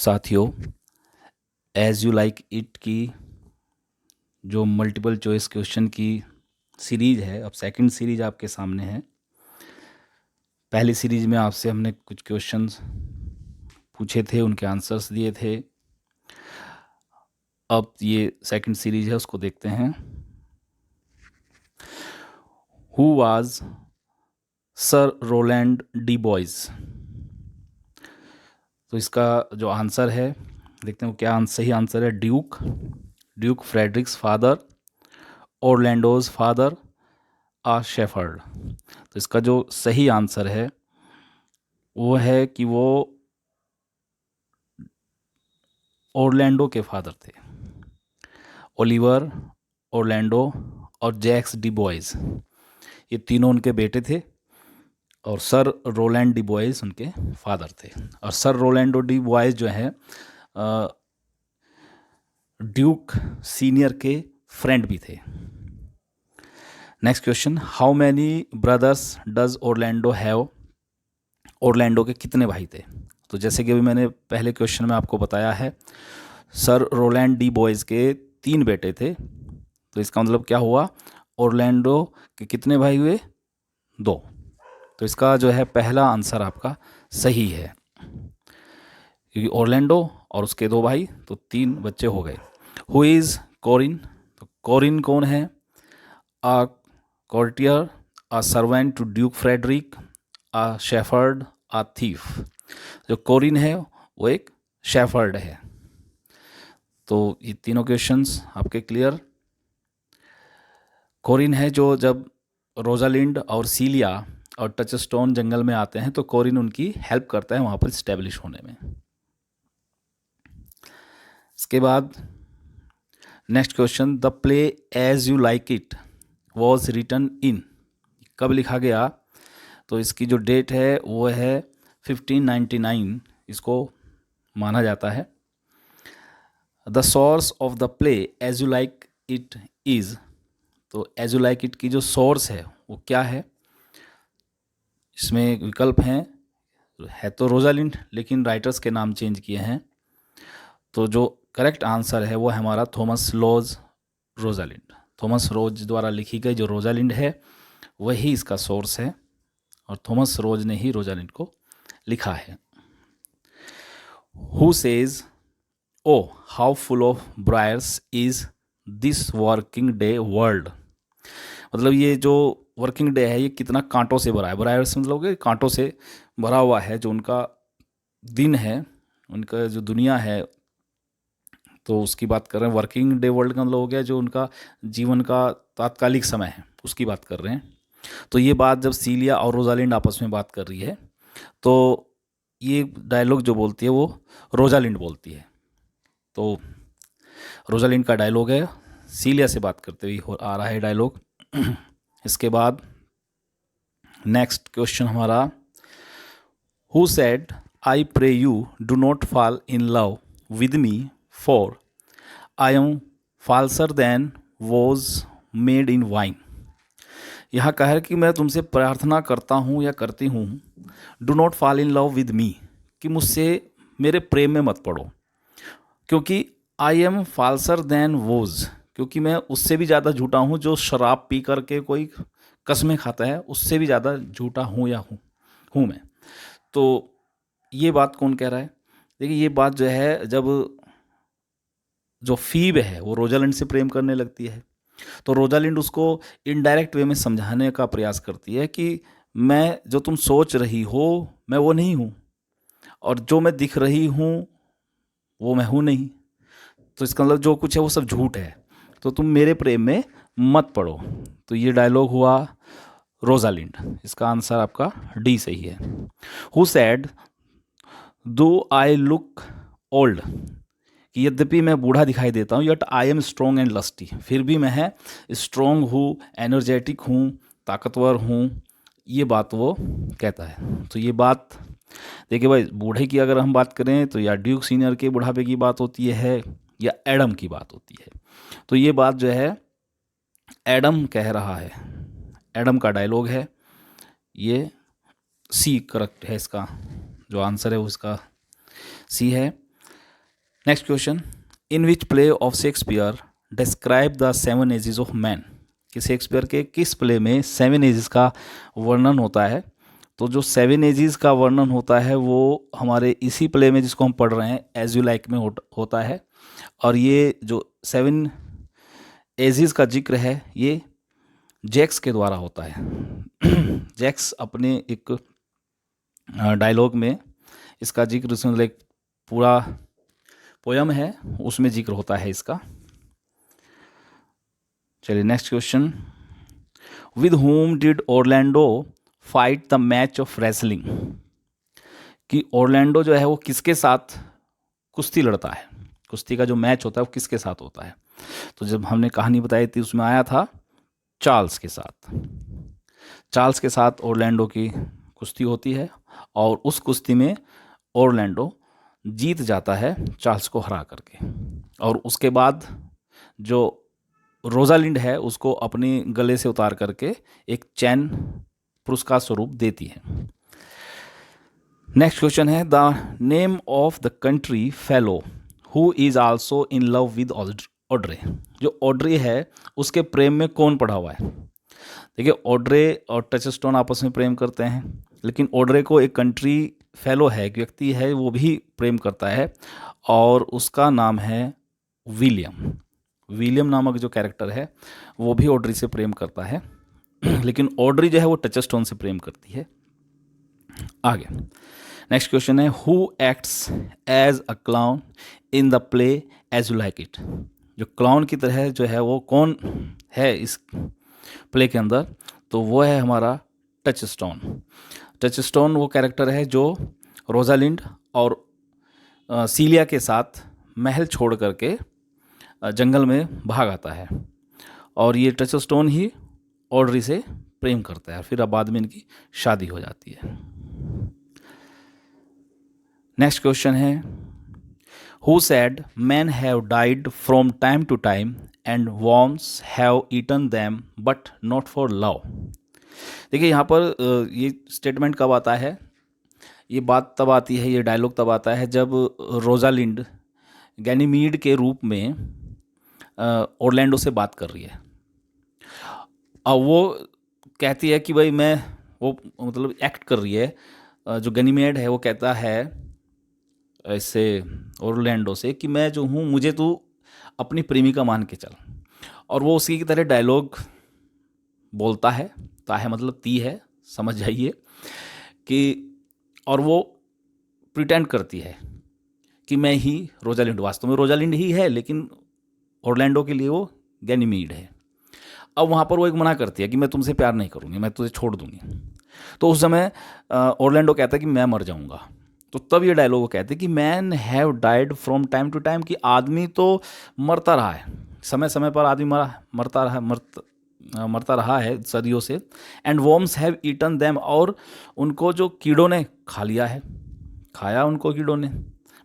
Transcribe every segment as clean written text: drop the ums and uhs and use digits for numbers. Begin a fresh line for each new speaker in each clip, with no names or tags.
साथियों, as you like it की जो मल्टीपल चॉइस क्वेश्चन की सीरीज़ है, अब सेकंड सीरीज आपके सामने है। पहली सीरीज में आपसे हमने कुछ क्वेश्चंस पूछे थे, उनके आंसर्स दिए थे। अब ये सेकंड सीरीज है, उसको देखते हैं। Who was Sir Rowland de Boys? तो इसका जो आंसर है, देखते हैं क्या सही आंसर है। ड्यूक फ्रेडरिक्स फादर, ओरलैंडोज फादर, आ शेफर्ड। तो इसका जो सही आंसर है वो है कि वो ओरलैंडो के फादर थे। ओलिवर, ओरलैंडो और जैक्स डी बॉयज, ये तीनों उनके बेटे थे और सर रोलैंड डी बॉयज उनके फादर थे। और सर रोलैंडो डी बॉयज जो है ड्यूक सीनियर के फ्रेंड भी थे। Next question, how many brothers does Orlando have? Orlando के कितने भाई थे? तो जैसे कि अभी मैंने पहले क्वेश्चन में आपको बताया है, सर रोलैंड डी बॉयज के 3 बेटे थे। तो इसका मतलब क्या हुआ, ओरलैंडो के कितने भाई हुए? 2। तो इसका जो है पहला आंसर आपका सही है, क्योंकि ओरलैंडो और उसके 2 भाई, तो 3 बच्चे हो गए। Who is Corin? तो कोरिन कौन है? A courtier, a servant to duke Frederick, a shepherd, a thief. जो कोरिन है वो एक शेफर्ड है। तो ये तीनों क्वेश्चंस आपके क्लियर। कोरिन है जो जब रोजालिंड और सीलिया और टचस्टोन जंगल में आते हैं तो कोरिन उनकी हेल्प करता है वहाँ पर स्टेब्लिश होने में। इसके बाद next question, the play as you like It was written in? कब लिखा गया? तो इसकी जो डेट है वो है 1599, इसको माना जाता है। The source of the play as you like it is? तो एज यू लाइक इट की जो सोर्स है वो क्या है? इसमें विकल्प हैं, है तो रोजालिंड, लेकिन राइटर्स के नाम चेंज किए हैं। तो जो करेक्ट आंसर है वो है हमारा थॉमस लॉज रोजालिंड। थॉमस रोज द्वारा लिखी गई जो रोजालिंड है वही इसका सोर्स है, और थॉमस रोज ने ही रोजालिंड को लिखा है। Who says O how full of briars is this working day world? मतलब ये जो वर्किंग डे है ये कितना कांटों से भरा है। ब्रायर्स मतलब कि कांटों से भरा हुआ है जो उनका दिन है, उनका जो दुनिया है, तो उसकी बात कर रहे हैं। वर्किंग डे वर्ल्ड का मतलब हो गया जो उनका जीवन का तात्कालिक समय है, उसकी बात कर रहे हैं। तो ये बात जब सीलिया और रोजालिंड आपस में बात कर रही है तो ये डायलॉग जो बोलती है वो रोजालिंड बोलती है। तो रोजालिंड का डायलॉग है, सीलिया से बात करते हुए आ रहा है डायलॉग। इसके बाद नेक्स्ट क्वेश्चन हमारा, who said I pray you do not fall in love with me for I am falser than was made in wine? यहाँ कहा है कि मैं तुमसे प्रार्थना करता हूँ या करती हूँ, do not fall in love with मी, कि मुझसे मेरे प्रेम में मत पड़ो, क्योंकि आई एम फाल्सर देन वोज, क्योंकि मैं उससे भी ज़्यादा झूठा हूँ जो शराब पी करके कोई कस्में खाता है, उससे भी ज़्यादा झूठा हूँ या हूँ मैं। तो ये बात कौन कह रहा है? देखिए ये बात जो है जब जो फीब है वो रोजालिंड से प्रेम करने लगती है तो रोजालिंड उसको इनडायरेक्ट वे में समझाने का प्रयास करती है कि मैं जो तुम सोच रही हो मैं वो नहीं हूँ, और जो मैं दिख रही हूँ वो मैं हूँ नहीं। तो इसका मतलब जो कुछ है वो सब झूठ है, तो तुम मेरे प्रेम में मत पड़ो। तो ये डायलॉग हुआ रोजालिंड। इसका आंसर आपका डी सही है। हु सेड दो आई लुक ओल्ड, कि यद्यपि मैं बूढ़ा दिखाई देता हूँ, yet I am strong and lusty, फिर भी मैं स्ट्रॉन्ग हूँ, एनर्जेटिक हूँ, ताकतवर हूँ, ये बात वो कहता है। तो ये बात देखिए भाई, बूढ़े की अगर हम बात करें तो या ड्यूक सीनियर के बुढ़ापे की बात होती है या एडम की बात होती है। तो ये बात जो है एडम कह रहा है, एडम का डायलॉग है, ये सी करेक्ट है, इसका जो आंसर है उसका सी है। Next question, in which play of Shakespeare describe the 7 ages of man, कि शेक्सपियर के किस प्ले में 7 एजेस का वर्णन होता है। तो जो 7 एजेस का वर्णन होता है वो हमारे इसी प्ले में जिसको हम पढ़ रहे हैं एज यू लाइक में होता है। और ये जो 7 एजेस का जिक्र है ये जैक्स के द्वारा होता है। जैक्स अपने एक डायलॉग में इसका जिक्र, मतलब एक पूरा पोयम है उसमें जिक्र होता है इसका। चलिए next question, with home did Orlando fight the match of wrestling, कि ओरलैंडो जो है वो किसके साथ कुश्ती लड़ता है, कुश्ती का जो मैच होता है वो किसके साथ होता है। तो जब हमने कहानी बताई थी उसमें आया था चार्ल्स के साथ। चार्ल्स के साथ ओरलैंडो की कुश्ती होती है और उस कुश्ती में ओरलैंडो जीत जाता है चार्ल्स को हरा करके। और उसके बाद जो रोजालिंड है उसको अपने गले से उतार करके एक चैन पुरस्कार स्वरूप देती है। नेक्स्ट क्वेश्चन है, the name of the country fellow who is also in love with Audrey, जो ऑड्रे है उसके प्रेम में कौन पड़ा हुआ है। देखिए ऑड्रे और टचस्टोन आपस में प्रेम करते हैं, लेकिन ऑड्रे को एक कंट्री फेलो है, एक व्यक्ति है वो भी प्रेम करता है और उसका नाम है विलियम। विलियम नामक जो कैरेक्टर है वो भी ऑड्री से प्रेम करता है, लेकिन ऑड्री जो है वो टचस्टोन से प्रेम करती है। आगे नेक्स्ट क्वेश्चन है, who acts as a clown in the play as you like it, जो क्लाउन की तरह जो है वो कौन है इस प्ले के अंदर। तो वो है हमारा टचस्टोन। टचस्टोन वो कैरेक्टर है जो रोजालिंड और सीलिया के साथ महल छोड़ करके जंगल में भाग आता है और ये टचस्टोन ही ऑड्री से प्रेम करता है, फिर अब बाद में इनकी शादी हो जाती है। नेक्स्ट क्वेश्चन है, who said men have died from time to time and worms have eaten them but not for love. देखिए यहाँ पर ये स्टेटमेंट कब आता है, ये बात तब आती है, ये डायलॉग तब आता है जब रोजालिंड गैनीमीड के रूप में ओरलैंडो से बात कर रही है। अब वो कहती है कि भाई मैं, वो मतलब एक्ट कर रही है, जो गनीमेड है वो कहता है ऐसे ओरलैंडो से कि मैं जो हूँ मुझे तू अपनी प्रेमिका मान के चल। और वो उसी की तरह डायलॉग बोलता है, ताहे मतलब ती है, समझ जाइए कि, और वो प्रिटेंड करती है कि मैं ही रोजालिंड, वास्तव में रोजालिंड ही है लेकिन ओरलैंडो के लिए वो गैनीमीड है। अब वहाँ पर वो एक मना करती है कि मैं तुमसे प्यार नहीं करूँगी, मैं तुझे छोड़ दूँगी। तो उस समय ओरलैंडो कहता है कि मैं मर जाऊँगा। तो तब ये डायलॉग वो कहते हैं कि men have died from time to time, कि आदमी तो मरता रहा है, समय समय पर आदमी मरता रहा है सदियों से। And worms have eaten them, और उनको जो कीड़ों ने खा लिया है, खाया उनको कीड़ों ने,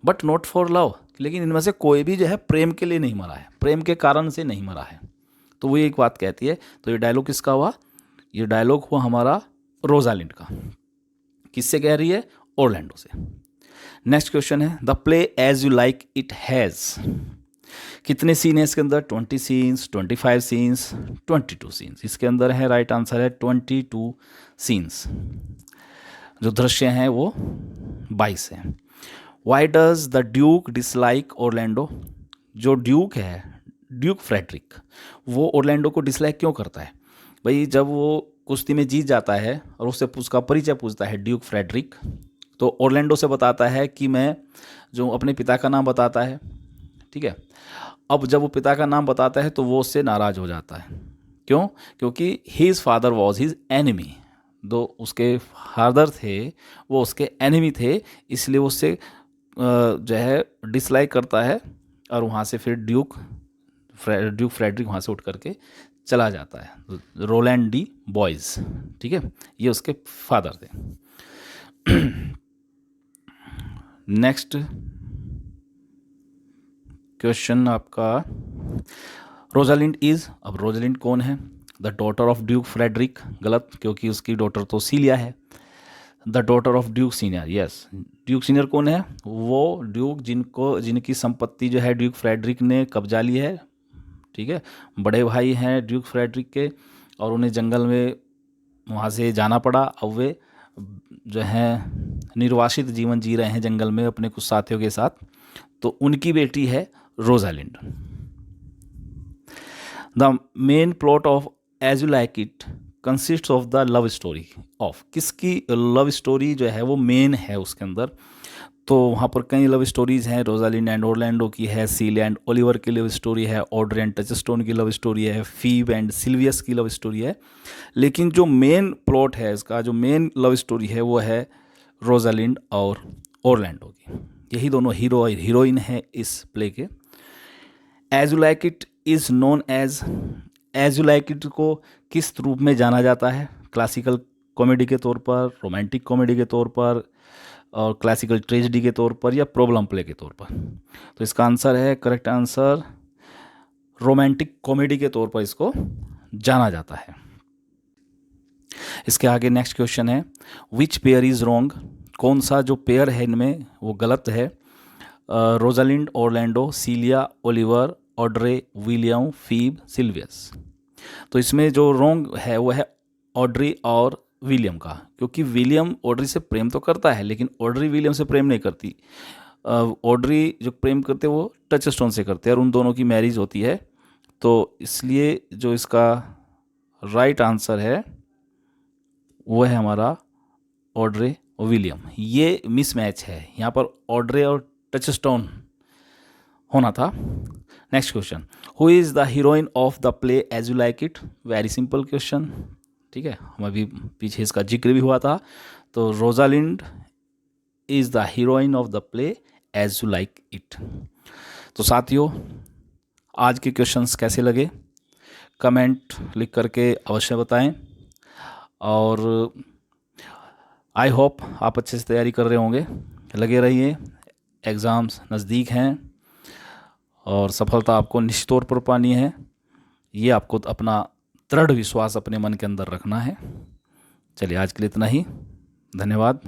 बट नॉट फॉर लव, लेकिन इनमें से कोई भी जो है प्रेम के लिए नहीं मरा है, प्रेम के कारण से नहीं मरा है। तो वो एक बात कहती है। तो ये डायलॉग किसका हुआ, ये डायलॉग हुआ हमारा रोजालिंड का। किससे कह रही है, ओरलैंडो से। नेक्स्ट क्वेश्चन है, the play as you like it has, कितने सीन है इसके अंदर, 20 सीन्स, 25 सीन्स, 22 सीन्स। इसके अंदर है, राइट आंसर है 22 सीन्स। जो दृश्य हैं वो 22 हैं। Why does the Duke dislike Orlando, जो ड्यूक है, ड्यूक फ्रेडरिक, वो ओरलैंडो को डिसलाइक क्यों करता है। भाई जब वो कुश्ती में जीत जाता है और उससे उसका परिचय पूछता है ड्यूक फ्रेडरिक, तो ओरलैंडो से बताता है कि मैं, जो अपने पिता का नाम बताता है, ठीक है। अब जब वो पिता का नाम बताता है तो वो उससे नाराज़ हो जाता है। क्यों, क्योंकि his father was his enemy, दो उसके फादर थे वो उसके एनिमी थे, इसलिए वो उससे जो है डिसलाइक करता है। और वहाँ से फिर ड्यूक फ्रेडरिक वहाँ से उठ करके चला जाता है, रोलैंड डी बॉयज़, ठीक है, ये उसके फादर थे। नेक्स्ट क्वेश्चन आपका, रोजालिंड इज, अब रोजालिंड कौन है, the daughter of Duke Frederick, गलत, क्योंकि उसकी डॉटर तो सीलिया है। The daughter of Duke Senior, yes. Duke Senior कौन है? वो ड्यूक जिनकी संपत्ति जो है ड्यूक फ्रेडरिक ने कब्जा ली है, ठीक है। बड़े भाई हैं ड्यूक फ्रेडरिक के, और उन्हें जंगल में वहाँ से जाना पड़ा। अब वे जो हैं निर्वासित जीवन जी रहे हैं जंगल में अपने कुछ साथियों के साथ। तो उनकी बेटी है Rosalind. The main plot of as you like it consist of the love story of, किसकी लव स्टोरी जो है वो मेन है उसके अंदर। तो वहाँ पर कई लव स्टोरीज़ हैं, रोजालिंड एंड ऑरलैंडो की है, सीलिया एंड ओलिवर की लव स्टोरी है, ऑड्रे एंड टचस्टोन की लव स्टोरी है, फीब एंड सिल्वियस की लव स्टोरी है। लेकिन जो मेन प्लॉट है इसका, जो मेन लव स्टोरी है वो है रोजालिंड और ऑरलैंडो की। यही दोनों हीरोइन है इस प्ले के। As you like it is known as you like it को किस रूप में जाना जाता है? क्लासिकल कॉमेडी के तौर पर, रोमांटिक कॉमेडी के तौर पर, और क्लासिकल ट्रेजेडी के तौर पर, या प्रॉब्लम प्ले के तौर पर? तो इसका आंसर है, करेक्ट आंसर, रोमांटिक कॉमेडी के तौर पर इसको जाना जाता है। इसके आगे नेक्स्ट क्वेश्चन है, विच पेयर इज़ रॉन्ग? कौन सा जो पेयर है इनमें वो गलत है? Rosalind, Orlando, Celia, Oliver, Audrey, William, Phebe, Silvius. तो इसमें जो रॉन्ग है वो है ऑड्री और विलियम का, क्योंकि विलियम ऑड्री से प्रेम तो करता है लेकिन ऑड्री विलियम से प्रेम नहीं करती। ऑड्री जो प्रेम करते वो टचस्टोन से करते हैं और उन दोनों की मैरिज होती है। तो इसलिए जो इसका राइट आंसर है वो है हमारा ऑड्रे और विलियम। ये मिसमैच है, यहाँ पर ऑड्रे और टचस्टोन होना था। Next question, who is the heroine of the play as you like it? Very simple question, ठीक है, हम अभी पीछे इसका जिक्र भी हुआ था। तो Rosalind is the heroine of the play as you like it. तो साथियों, आज के क्वेश्चंस कैसे लगे कमेंट लिख करके अवश्य बताएं, और आई होप आप अच्छे से तैयारी कर रहे होंगे। लगे रहिए, एग्ज़ाम्स नज़दीक हैं और सफलता आपको निश्चित तौर पर पानी है। ये आपको अपना दृढ़ विश्वास अपने मन के अंदर रखना है। चलिए, आज के लिए इतना ही। धन्यवाद।